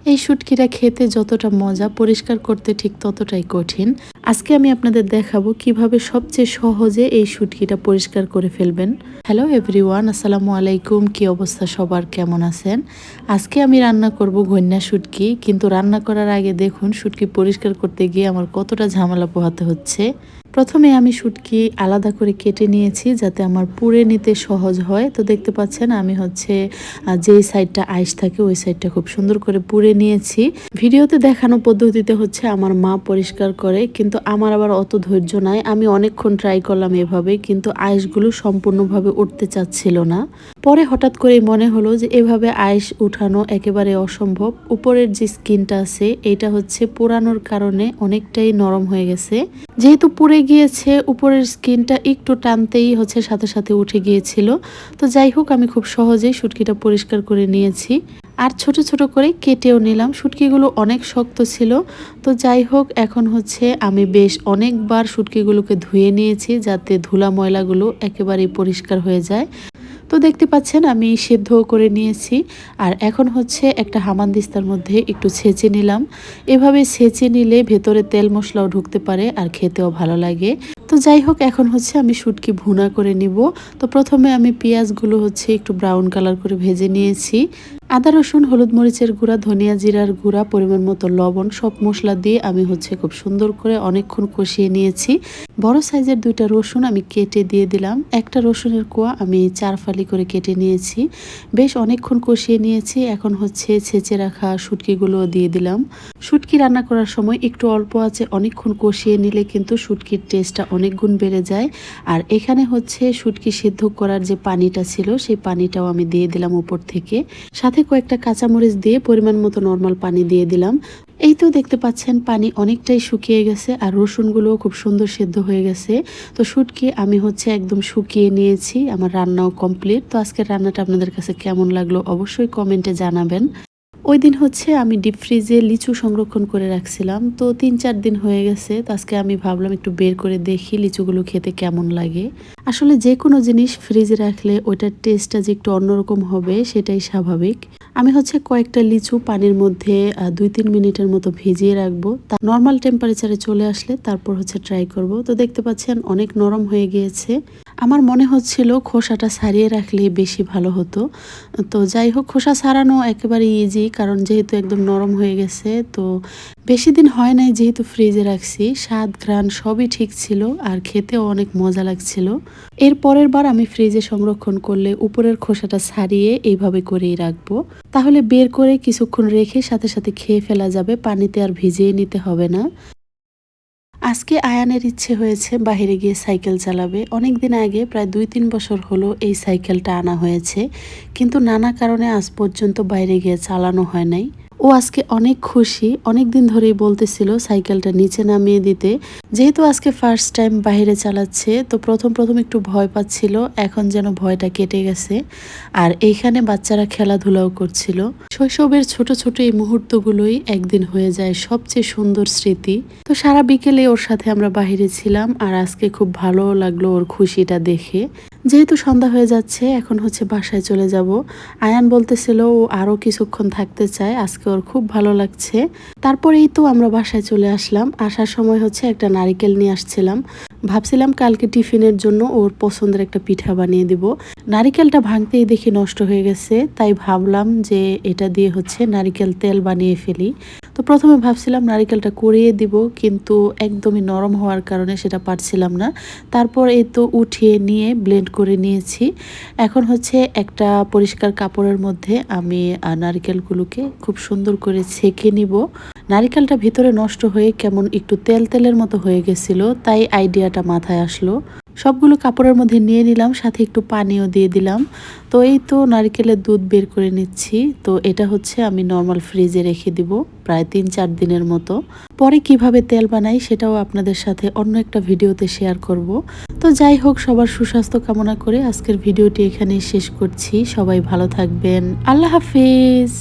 এই শুটকিটা খেতে যতটা মজা, পরিষ্কার করতে ঠিক ততটাই কঠিন। আজকে আমি আপনাদের দেখাবো কিভাবে সবচেয়ে সহজে এই শুটকিটা পরিষ্কার করে ফেলবেন। হ্যালো এভরিওয়ান, আসসালামু আলাইকুম। কি অবস্থা সবার, কেমন আছেন? আজকে আমি রান্না করব ঘন্যা শুটকি, কিন্তু রান্না করার আগে দেখুন শুটকি পরিষ্কার করতে গিয়ে আমার কতটা ঝামেলা পোহাতে হচ্ছে। প্রথমে আমি শুটকি আলাদা করে কেটে নিয়েছি যাতে আমার পুড়ে নিতে সহজ হয়। তো দেখতে পাচ্ছেন আমি যেই সাইডটা আইস থাকে ওই সাইডটা খুব সুন্দর করে পুড়ে নিয়েছি। ভিডিওতে দেখানো পদ্ধতিতে আমার মা পরিষ্কার করে, কিন্তু আমার আবার অত ধৈর্য নাই। আমি অনেকক্ষণ ট্রাই করলাম এভাবে, কিন্তু আইসগুলো সম্পূর্ণভাবে উঠতে চাচ্ছিল না। পরে হঠাৎ করে মনে হলো যে এভাবে আইস উঠানো একেবারে অসম্ভব। উপরের যে স্কিনটা আছে এটা পোড়ানোর কারণে অনেকটাই নরম হয়ে গেছে। যেহেতু পুড়ে গিয়েছে, উপরের স্কিনটা একটু টানতেই সাথে সাথে উঠে গিয়েছিল। তো যাই হোক, আমি খুব সহজেই শুটকিটা পরিষ্কার করে নিয়েছি আর ছোট ছোট করে কেটেও নিলাম। শুটকিগুলো অনেক শক্ত ছিল। তো যাই হোক, এখন আমি বেশ অনেকবার শুটকিগুলোকে ধুয়ে নিয়েছি যাতে ধুলা ময়লাগুলো একেবারেই পরিষ্কার হয়ে যায়। তো দেখতে পাচ্ছেন আমি সেদ্ধ করে নিয়েছি আর এখন একটা হামানদিস্তার মধ্যে একটু ছেঁচে নিলাম। এভাবে ছেঁচে নিলে ভেতরে তেল মশলাও ঢুকতে পারে আর খেতেও ভালো লাগে। তো যাই হোক, এখন আমি শুটকি ভুনা করে নিব। তো প্রথমে আমি পেঁয়াজগুলো একটু ব্রাউন কালার করে ভেজে নিয়েছি। আদা রসুন হলুদ মরিচের গুঁড়া ধনিয়া জিরার গুঁড়া পরিমাণ মতো লবণ সব মশলা দিয়ে আমি খুব সুন্দর করে অনেকক্ষণ কষিয়ে নিয়েছি। বড় সাইজের 2টা রসুন আমি কেটে দিয়ে দিলাম। একটা রসুনের কোয়া আমি 4 ফালি করে কেটে নিয়েছি। বেশ অনেকক্ষণ কষিয়ে নিয়েছি। এখন ছেঁচে রাখা শুটকিগুলো দিয়ে দিলাম। শুটকি রান্না করার সময় একটু অল্প আছে অনেকক্ষণ কষিয়ে নিলে কিন্তু শুটকির টেস্টটা অনেক গুণ বেড়ে যায়। আর এখানে শুটকি সিদ্ধ করার যে পানিটা ছিল সেই পানিটাও আমি দিয়ে দিলাম উপর থেকে। সাথে কয়েকটা কাঁচামরিচ দিয়ে পরিমাণ মতো নর্মাল পানি দিয়ে দিলাম। এই তো দেখতে পাচ্ছেন পানি অনেকটাই শুকিয়ে গেছে আর রসুনগুলোও খুব সুন্দর সেদ্ধ হয়ে গেছে। তো শুটকি আমি একদম শুকিয়ে নিয়েছি। আমার রান্নাও কমপ্লিট। তো আজকের রান্নাটা আপনাদের কাছে কেমন লাগলো অবশ্যই কমেন্টে জানাবেন। ওই দিন আমি ডিপ ফ্রিজে লিচু সংরক্ষণ করে রাখছিলাম। তো 3-4 দিন হয়ে গেছে। তো আজকে আমি ভাবলাম একটু বের করে দেখি লিচুগুলো খেতে কেমন লাগে। আসলে যে কোনো জিনিস ফ্রিজে রাখলে ওইটার টেস্টটা যে একটু অন্যরকম হবে সেটাই স্বাভাবিক। আমি কয়েকটা লিচু পানির মধ্যে 2-3 মিনিটের মতো ভিজিয়ে রাখবো। তা নর্মাল টেম্পারেচারে চলে আসলে তারপর ট্রাই করব। তো দেখতে পাচ্ছেন অনেক নরম হয়ে গিয়েছে। আমার মনে হচ্ছিল খোসাটা ছাড়িয়ে রাখলে বেশি ভালো হতো। তো যাই হোক, খোসা ছাড়ানো একেবারে ইজি, কারণ যেহেতু একদম নরম হয়ে গেছে। তো বেশি দিন হয় নাই যেহেতু ফ্রিজে রাখছি, স্বাদ ঘ্রাণ সবই ঠিক ছিল আর খেতেও অনেক মজা লাগছিল। এর পরের বার আমি ফ্রিজে সংরক্ষণ করলে উপরের খোসাটা ছাড়িয়ে এইভাবে করেই রাখবো। তাহলে বের করে কিছুক্ষণ রেখে সাথে সাথে খেয়ে ফেলা যাবে, পানিতে আর ভিজিয়ে নিতে হবে না। আজকে আয়ানের ইচ্ছে হয়েছে বাইরে গিয়ে সাইকেল চালাবে। অনেকদিন আগে প্রায় 2-3 বছর হলো এই সাইকেলটা আনা হয়েছে, কিন্তু নানা কারণে আজ পর্যন্ত বাইরে গিয়ে চালানো হয় নাই। ও আজকে অনেক খুশি, অনেকদিন ধরেই বলতেছিল সাইকেলটা নিচে নামিয়ে দিতে। যেহেতু আজকে ফার্স্ট টাইম বাইরে চালাচ্ছে, তো প্রথম প্রথম একটু ভয় পাচ্ছিল, এখন যেন ভয়টা কেটে গেছে। আর এইখানে বাচ্চারা খেলাধুলাও করছিল। শৈশবের ছোট ছোট এই মুহূর্তগুলোই একদিন হয়ে যায় সবচেয়ে সুন্দর স্মৃতি। তো সারা বিকেলে ওর সাথে আমরা বাইরে ছিলাম আর আজকে খুব ভালো লাগলো ওর খুশিটা দেখে। যেহেতু সন্ধ্যা হয়ে যাচ্ছে, এখন বাসায় চলে যাব। আয়ান বলতেছিল ও আরো কিছুক্ষণ থাকতে চায়, আজকে ওর খুব ভালো লাগছে। তারপরেই তো আমরা বাসায় চলে আসলাম। আসার সময় একটা নারিকেল নিয়ে আসছিলাম। ভাবছিলাম কালকে টিফিনের জন্য ওর পছন্দের একটা পিঠা বানিয়ে দিব। নারিকেলটা ভাঙতেই দেখি নষ্ট হয়ে গেছে, তাই ভাবলাম যে এটা দিয়ে নারিকেল তেল বানিয়ে ফেলি। তো প্রথমে ভাবছিলাম নারিকেলটা কুড়িয়ে দিব, কিন্তু একদমই নরম হওয়ার কারণে সেটা পারছিলাম না। তারপর এই তো উঠিয়ে নিয়ে ব্লেন্ড করে নিয়েছি। এখন একটা পরিষ্কার কাপড়ের মধ্যে আমি নারিকেলগুলোকে খুব সুন্দর করে ছেঁকে নিব। নারিকেলটা ভিতরে নষ্ট হয়ে কেমন একটু তেল তেলের মতো হয়ে গেছিল, তাই আইডিয়াটা মাথায় আসলো। সবগুলো কাপড়ের মধ্যে নিয়ে নিলাম, সাথে একটু পানিও দিয়ে দিলাম। তো এই তো নারকেলের দুধ বের করে নিচ্ছি। তো এটা আমি নর্মাল ফ্রিজে রেখে দিব প্রায় 3-4 দিনের মতো। পরে কিভাবে তেল বানাই সেটাও আপনাদের সাথে অন্য একটা ভিডিওতে শেয়ার করব। তো যাই হোক, সবার সুস্বাস্থ্য কামনা করে আজকের ভিডিওটি এখানেই শেষ করছি। সবাই ভালো থাকবেন। আল্লাহ হাফিজ।